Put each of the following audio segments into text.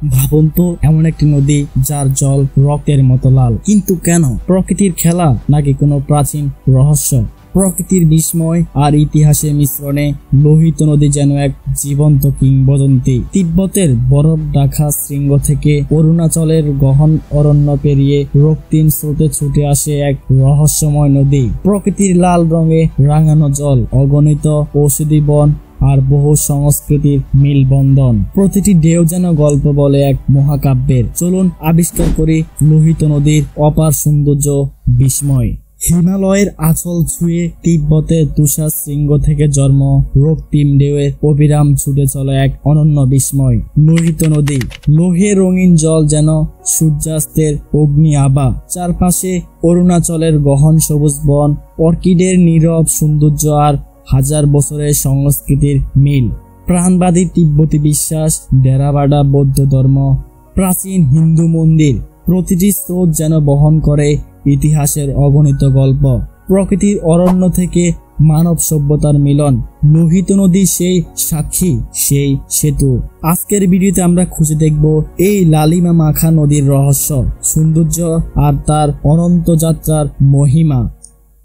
ভাবুন তো, এমন একটি নদী যার জল রক্তের মতো লাল, কিন্তু কেন? প্রকৃতির খেলা নাকি কোনো প্রাচীন রহস্য? প্রকৃতির বিস্ময় আর ইতিহাসের মিশ্রণে লোহিত নদী যেন এক জীবন্ত কিংবদন্তি। তিব্বতের বরফ ঢাকা শৃঙ্গ থেকে অরুণাচলের গহন অরণ্য পেরিয়ে রক্তিম স্রোতে ছুটে আসে এক রহস্যময় নদী। প্রকৃতির লাল রঙে রাঙানো জল, অগণিত ঔষধি বন আর বহু সংস্কৃতির মিলবন্ধন। প্রতিটি ঢেউ যেন গল্প বলে এক মহাকাব্যের। চলুন আবিষ্কার করি লোহিত নদীর অপার সৌন্দর্য, বিস্ময়। হিমালয়ের আঁচল ছুঁয়ে তিব্বতের তুষার শৃঙ্গ থেকে জন্ম রক্তিম ঢেউয়ের অবিরাম ছুটে চলে এক অনন্য বিস্ময়। লোহিত নদী, লোহে রঙিন জল যেন সূর্যাস্তের অগ্নি আভা। চারপাশে অরুণাচলের গহন সবুজ বন, অর্কিডের নীরব সৌন্দর্য আর হাজার বছরের সংস্কৃতির মিল। প্রাণবাদী তিব্বতী বিশ্বাস, ডেরাবাডা বৌদ্ধ ধর্ম, প্রাচীন হিন্দু মন্দির, প্রতিটি স্রোত যেন বহন করে ইতিহাসের অগণিত গল্প। প্রকৃতির অরণ্য থেকে মানব সভ্যতার মিলন। লোহিত নদী সেই সাক্ষী, সেই সেতু। আজকের ভিডিওতে আমরা খুঁজে দেখব এই লালিমা মাখা নদীর রহস্য, সৌন্দর্য আর তার অনন্ত যাত্রার মহিমা।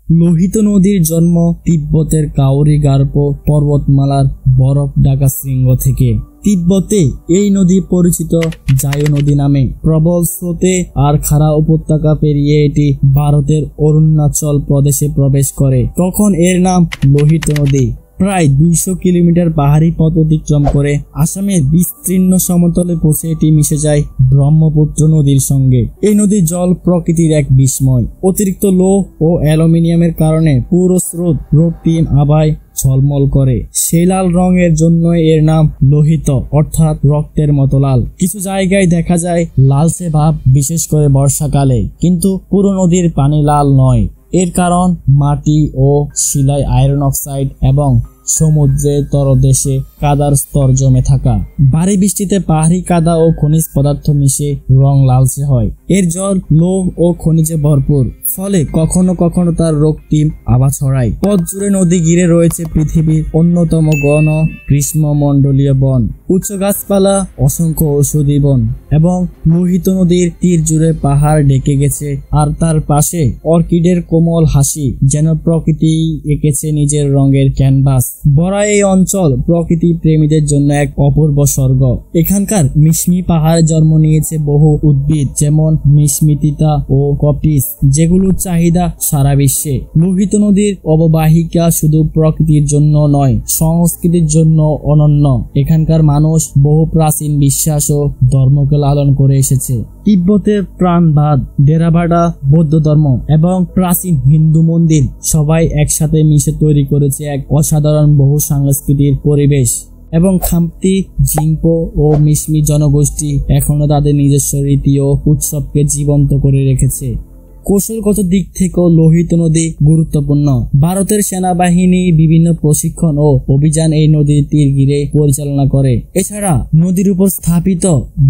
লোহিত নদীর জন্ম তিব্বতের কাউরি গার্পো পর্বতমালার বরফ ঢাকা শৃঙ্গ থেকে। তিব্বতে এই নদী পরিচিত জায়ু নদী নামে। প্রবল স্রোতে আর খাড়া উপত্যকা পেরিয়ে এটি ভারতের অরুণাচল প্রদেশে প্রবেশ করে। তখন এর নাম লোহিত নদী। প্রায় 200 কিলোমিটার পাহাড়ি পথ অতিক্রম করে আসামের বিস্তীর্ণ সমতলে পৌঁছে এটি মিশে যায় ব্রহ্মপুত্র নদীর সঙ্গে। এই নদীর জল প্রকৃতির এক বিস্ময়। অতিরিক্ত লৌহ ও অ্যালুমিনিয়ামের কারণে পুরো স্রোত রক্তিম আভায় ঝলমল করে। সেই লাল রঙের জন্য এর নাম লোহিত, অর্থাৎ রক্তের মতো লাল। কিছু জায়গায় দেখা যায় লালচে ভাব, বিশেষ করে বর্ষাকালে, কিন্তু পুরো নদীর পানি লাল নয়। এর কারণ মাটি ও শিলায় আয়রন অক্সাইড এবং সমুদ্রের তলদেশে কাদার স্তর জমে থাকা। ভারী বৃষ্টিতে পাহাড়ি কাদা ও খনিজ পদার্থ মিশে রং লালচে হয়। এর জল লৌহ ও খনিজে ভরপুর, ফলে কখনো কখনো তার রক্তিম আভা ছড়ায়। পথ জুড়ে নদী ঘিরে রয়েছে পৃথিবীর অন্যতম ঘন গ্রীষ্মমণ্ডলীয় বন, উচ্চ গাছপালা, অসংখ্য ঔষধি বন এবং লোহিত নদীর তীর জুড়ে পাহাড় ঢেকে গেছে। আর তার পাশে অর্কিডের কোমল হাসি, যেন প্রকৃতি এঁকেছে নিজের রঙের ক্যানভাস। বড় এই অঞ্চল প্রকৃতি প্রেমীদের জন্য এক অপূর্ব স্বর্গ। এখানকার মিশমি পাহাড়ে জন্ম নিয়েছে বহু উদ্ভিদ, যেমন মিশমিতিতা ও কপিস, যেগুলোর চাহিদা সারা বিশ্বে। লোহিত নদীর অববাহিকা শুধু প্রকৃতির জন্য নয়, সংস্কৃতির জন্য অনন্য। এখানকার মানুষ বহু প্রাচীন বিশ্বাস ও ধর্মকে লালন করে এসেছে। তিব্বতের প্রাণবাদ, ডেরাবাডা বৌদ্ধ ধর্ম এবং প্রাচীন হিন্দু মন্দির সবাই একসাথে মিশে তৈরি করেছে এক অসাধারণ বহু সাংস্কৃতিক পরিবেশ। এবং খামতি, জিংপো ও মিশমি জনগোষ্ঠী এখনো তাদের নিজস্ব রীতি ও উৎসবকে জীবন্ত করে রেখেছে। কৌশলগত দিক থেকেও লোহিত নদী গুরুত্বপূর্ণ। ভারতের সেনাবাহিনী বিভিন্ন প্রশিক্ষণ ও অভিযান এই নদীর তীর ঘিরে পরিচালনা করে। এছাড়া নদীর উপর স্থাপিত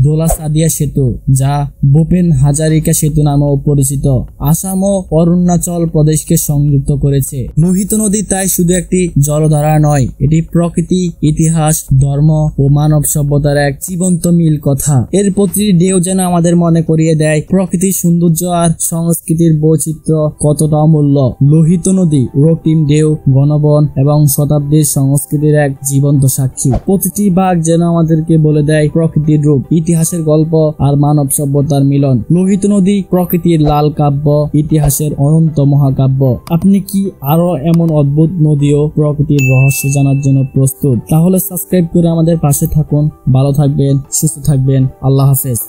দোলা সাদিয়া সেতু, যা ভূপেন হাজারিকা সেতু নামেও পরিচিত, আসাম ও অরুণাচল প্রদেশকে সংযুক্ত করেছে। লোহিত নদী তাই শুধু একটি জলধারা নয়, এটি প্রকৃতি, ইতিহাস, ধর্ম ও মানব সভ্যতার এক জীবন্ত মিল কথা। এর প্রতিটি ঢেউ যেন আমাদের মনে করিয়ে দেয় প্রকৃতির সৌন্দর্য আর সংস্কৃতির বৈচিত্র্য কতটা অমূল্য। লোহিত নদী, রক্তিম ঢেউ, ঘনবন এবং শতাব্দীর সংস্কৃতির এক জীবন্ত সাক্ষী। প্রতিটি বাঘ যেন আমাদেরকে বলে দেয় প্রকৃতির রূপ, ইতিহাসের গল্প আর মানব সভ্যতার মিলন। লোহিত নদী প্রকৃতির লাল কাব্য, ইতিহাসের অনন্ত মহাকাব্য। আপনি কি আরো এমন অদ্ভুত নদী ও প্রকৃতির রহস্য জানার জন্য প্রস্তুত? তাহলে সাবস্ক্রাইব করে আমাদের পাশে থাকুন। ভালো থাকবেন, সুস্থ থাকবেন। আল্লাহ হাফেজ।